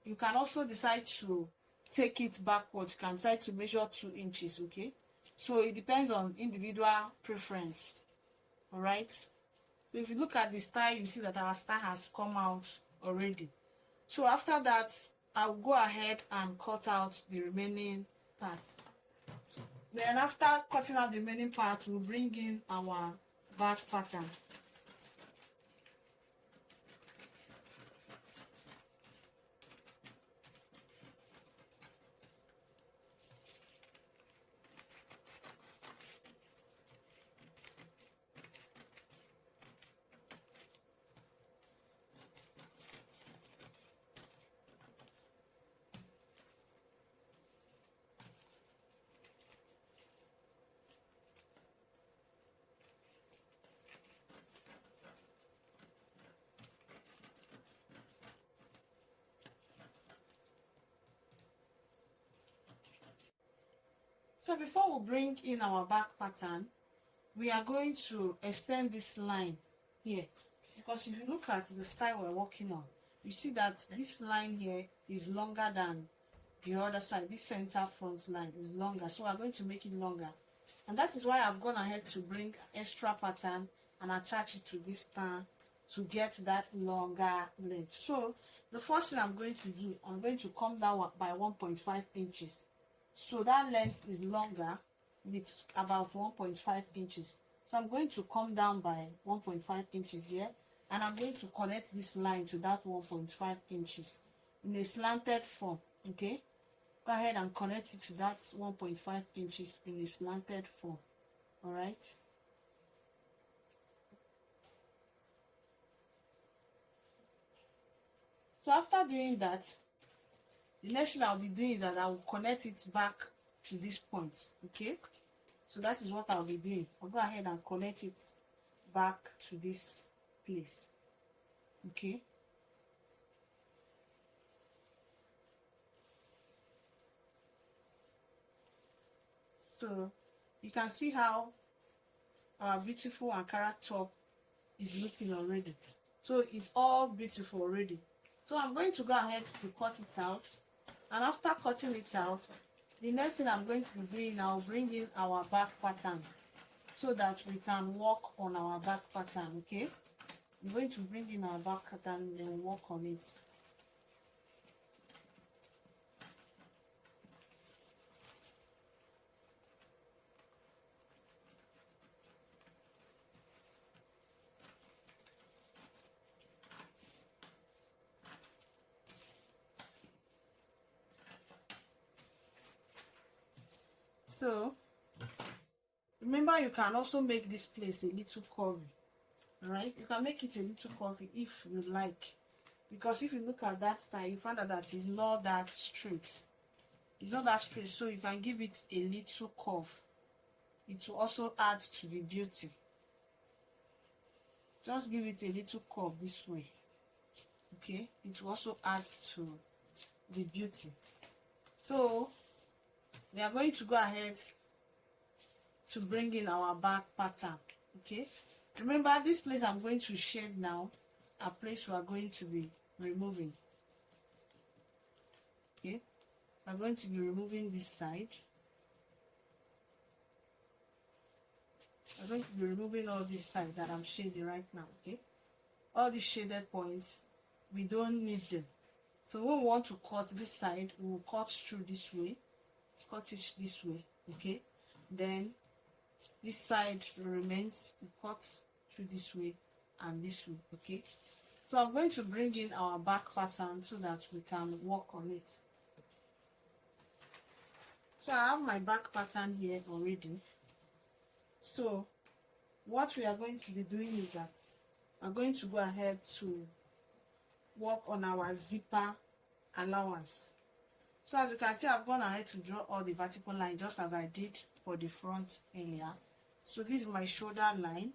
you can also decide to take it backwards. You can decide to measure 2 inches. Okay, so it depends on individual preference. All right, so if you look at the style, you see that our style has come out already. So after that, I'll go ahead and cut out the remaining part. Then after cutting out the remaining part, we'll bring in our back pattern. So before we bring in our back pattern, we are going to extend this line here, because if you look at the style we're working on, you see that this line here is longer than the other side. This center front line is longer, so we're going to make it longer, and that is why I've gone ahead to bring extra pattern and attach it to this star to get that longer length. So the first thing I'm going to do, I'm going to come down by 1.5 inches. So that length is longer with about 1.5 inches. So I'm going to come down by 1.5 inches here, and I'm going to connect this line to that 1.5 inches in a slanted form. Okay, go ahead and connect it to that 1.5 inches in a slanted form. All right. So after doing that, the next thing I'll be doing is that I will connect it back to this point. Okay, so that is what I'll be doing. I'll go ahead and connect it back to this place. Okay, so you can see how our beautiful Ankara top is looking already. So it's all beautiful already. So I'm going to go ahead to cut it out. And after cutting it out, the next thing I'm going to be doing, I'll bring in our back pattern so that we can work on our back pattern. Okay, I'm going to bring in our back pattern and then work on it. So remember, you can also make this place a little curvy. All right, you can make it a little curvy if you like, because if you look at that style, you find that it's not that straight. It's not that straight, so you can give it a little curve. It will also add to the beauty. Just give it a little curve this way. Okay, it will also add to the beauty. So we are going to go ahead to bring in our back pattern. Okay, remember, this place I'm going to shade now, a place we are going to be removing. Okay, I'm going to be removing this side. I'm going to be removing all this side that I'm shading right now. Okay, all these shaded points, we don't need them. So when we want to cut this side, we will cut through this way, cut it this way. Okay, then this side remains, we cut through this way and this way. Okay, so I'm going to bring in our back pattern so that we can work on it. So I have my back pattern here already. So what we are going to be doing is that I'm going to go ahead to work on our zipper allowance. So as you can see, I've gone ahead to draw all the vertical line just as I did for the front earlier. So this is my shoulder line,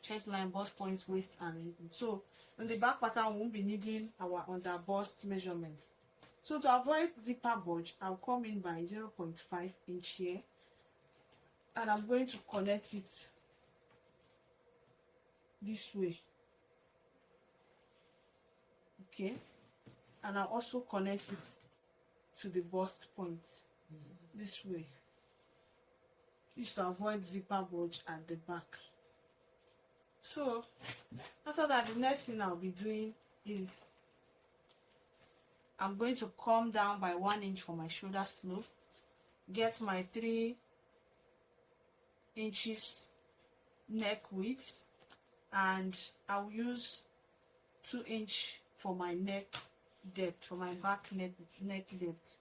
chest line, bust points, waist, and so on the back pattern we won't be needing our under bust measurements. So to avoid zipper bulge, I'll come in by 0.5 inch here, and I'm going to connect it this way. Okay, and I'll also connect it to the bust point this way. This to avoid zipper bulge at the back. So after that, the next thing I'll be doing is I'm going to come down by 1 inch for my shoulder slope, get my 3 inches neck width, and I'll use 2 inch for my neck depth, for my back neck depth,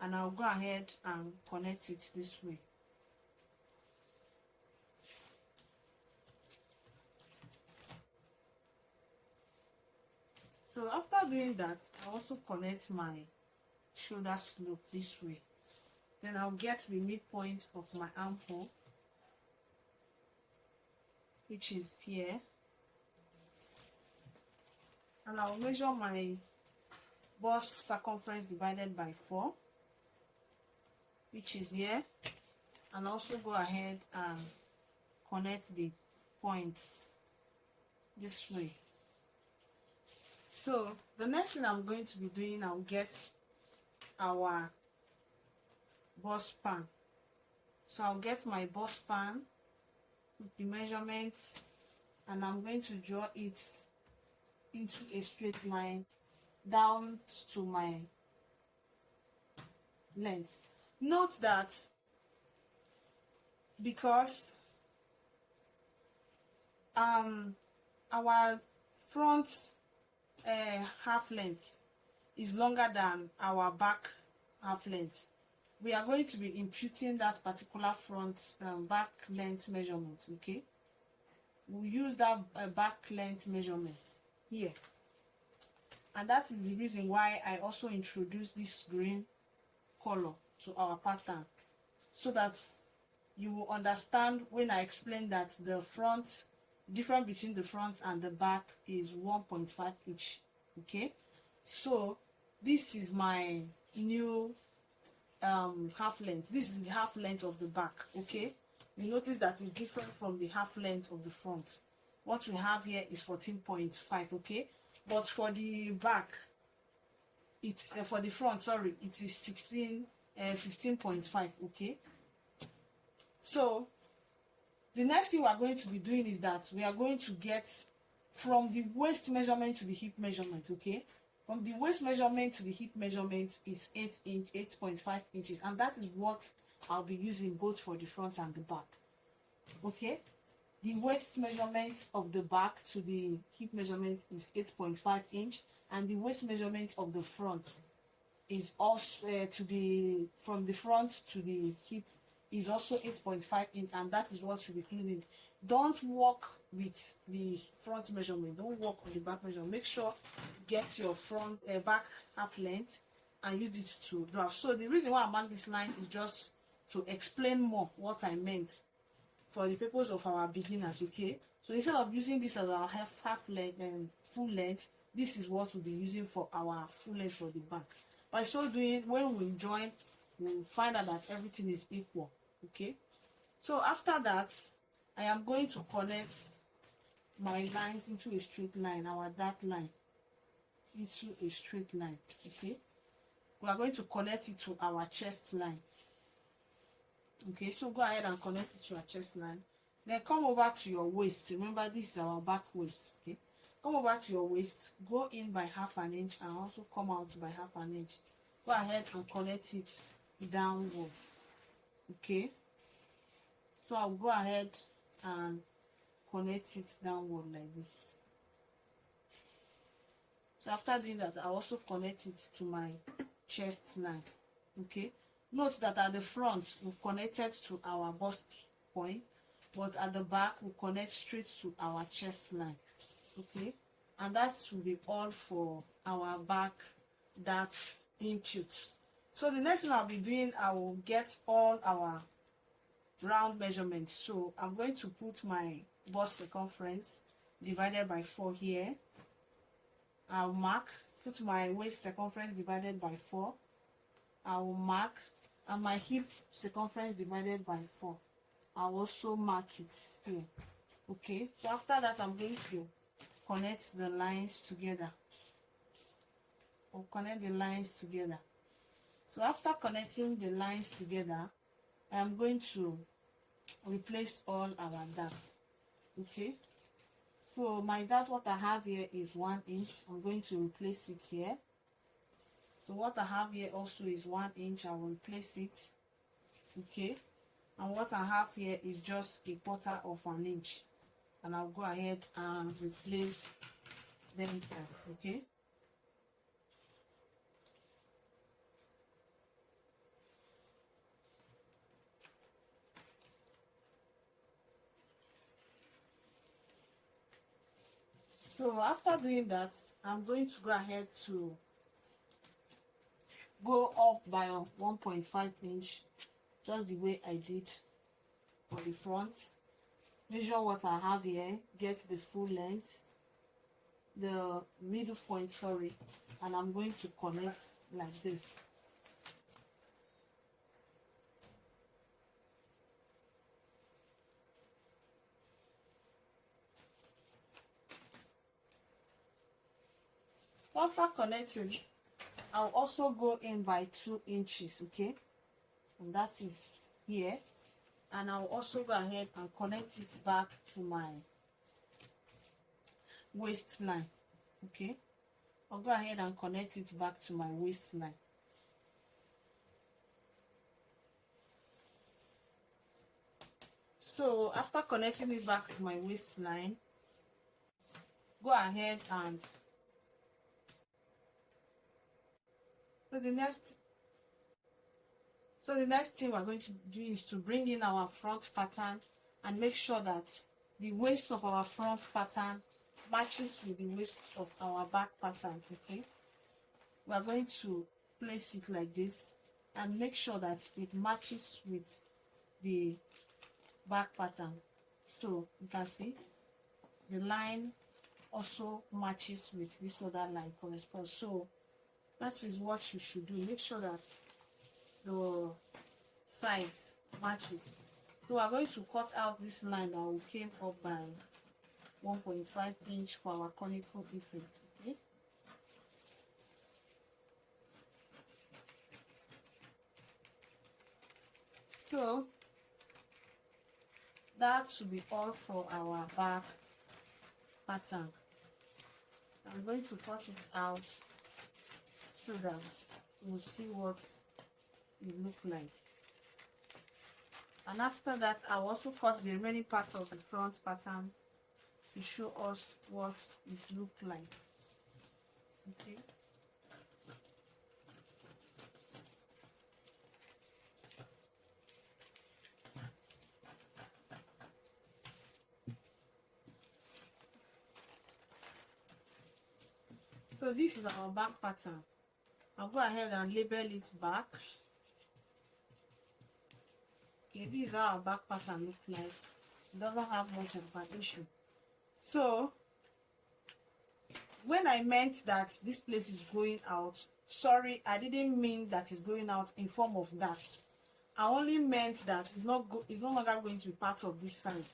and I'll go ahead and connect it this way. So after doing that, I also connect my shoulder slope this way. Then I'll get the midpoint of my armhole, which is here, and I'll measure my bust circumference divided by 4, which is here, and also go ahead and connect the points this way. So the next thing I'm going to be doing, I'll get our bust pan. So I'll get my bust pan with the measurements, and I'm going to draw it into a straight line down to my length. Note that because our front half length is longer than our back half length, we are going to be imputing that particular front back length measurement. Okay, we'll use that back length measurement here, and that is the reason why I also introduced this green color to our pattern, so that you will understand when I explain that the front difference between the front and the back is 1.5 inch. Okay, so this is my new half length. This is the half length of the back. Okay, you notice that it's different from the half length of the front. What we have here is 14.5. okay, but for the back, it's for the front, sorry, it is 15.5. okay, so the next thing we are going to be doing is that we are going to get from the waist measurement to the hip measurement. Okay, from the waist measurement to the hip measurement is 8.5 inches, and that is what I'll be using both for the front and the back. Okay, the waist measurement of the back to the hip measurement is 8.5 inch, and the waist measurement of the front is also from the front to the hip is also 8.5 inch, and that is what you'll be cleaning. Don't work with the front measurement, don't work on the back measurement. Make sure you get your front back half length and use it to draw. So the reason why I mark this line is just to explain more what I meant for the purpose of our beginners. Okay, so instead of using this as our half length and full length, this is what we'll be using for our full length for the back. By so doing, when we join, we'll find out that everything is equal. Okay, so after that, I am going to connect my lines into a straight line, our dark line into a straight line. Okay, we are going to connect it to our chest line. Okay, so go ahead and connect it to your chest line. Then come over to your waist. Remember, this is our back waist. Okay, come over to your waist, go in by half an inch and also come out by half an inch. Go ahead and connect it downward. Okay, so I'll go ahead and connect it downward like this. So after doing that, I also connect it to my chest line. Okay, note that at the front we connected to our bust point, but at the back we connect straight to our chest line. Okay, and that will be all for our back that input. So the next thing I'll be doing, I will get all our round measurements. So I'm going to put my bust circumference divided by 4 here. I'll mark, put my waist circumference divided by 4. I will mark, and my hip circumference divided by 4. I'll also mark it here. Okay, so after that, I'm going to connect the lines together. or connect the lines together. So after connecting the lines together, I am going to replace all our darts. Okay, so my dart, what I have here is 1 inch. I'm going to replace it here. So what I have here also is 1 inch. I will replace it. Okay, and what I have here is just a quarter of an inch, and I'll go ahead and replace them here. Okay, so after doing that, I'm going to go ahead to go up by 1.5 inch, just the way I did for the front. Measure what I have here, get the full length, the middle point, sorry, and I'm going to connect like this. After connecting, I'll also go in by 2 inches, okay, and that is here, and I'll also go ahead and connect it back to my waistline. Okay, I'll go ahead and connect it back to my waistline. So after connecting it back to my waistline, go ahead and so the next thing we're going to do is to bring in our front pattern and make sure that the waist of our front pattern matches with the waist of our back pattern. Okay, we're going to place it like this and make sure that it matches with the back pattern. So you can see the line also matches with this other line corresponds. So that is what you should do. Make sure that the sides matches. So we're going to cut out this line that we came up by 1.5 inch for our conical effect. Okay, so that should be all for our back pattern. I'm going to cut it out so that we'll see what it look like. And after that, I'll also cut the remaining part of the front pattern to show us what it look like. Okay. So this is our back pattern. I'll go ahead and label it back. Okay, this is how our back pattern looks like. It doesn't have much of an issue. So when I meant that this place is going out, sorry, I didn't mean that it's going out in form of that. I only meant that it's no longer going to be part of this side.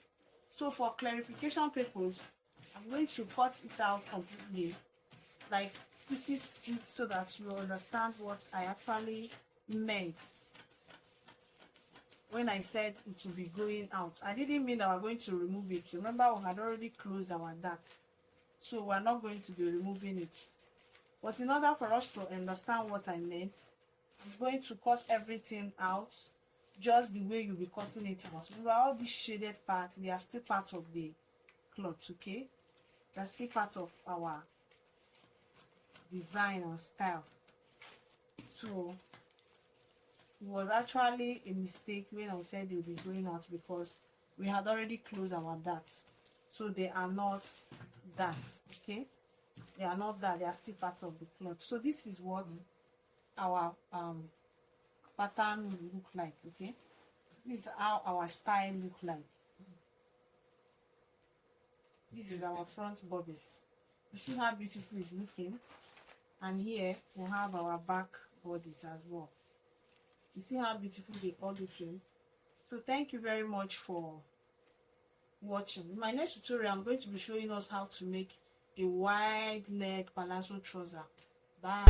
So for clarification purposes, I'm going to cut it out completely, like pieces it, so that you understand what I actually meant when I said it will be going out. I didn't mean that we're going to remove it. Remember, we had already closed our dart, so we're not going to be removing it. But in order for us to understand what I meant, I'm going to cut everything out just the way you'll be cutting it out. Remember, all these shaded parts, they are still part of the cloth. Okay, they're still part of our design and style. So it was actually a mistake when I said they'll be going out, because we had already closed our darts. So they are not darts. Okay, they are not that, they are still part of the cloth. So this is what our pattern will look like. Okay, this is how our style look like. This is our front bodice. You see how beautiful it's looking. And here we have our back bodies as well. You see how beautiful they all looking. So thank you very much for watching. In my next tutorial, I'm going to be showing us how to make a wide leg palazzo trouser Bye.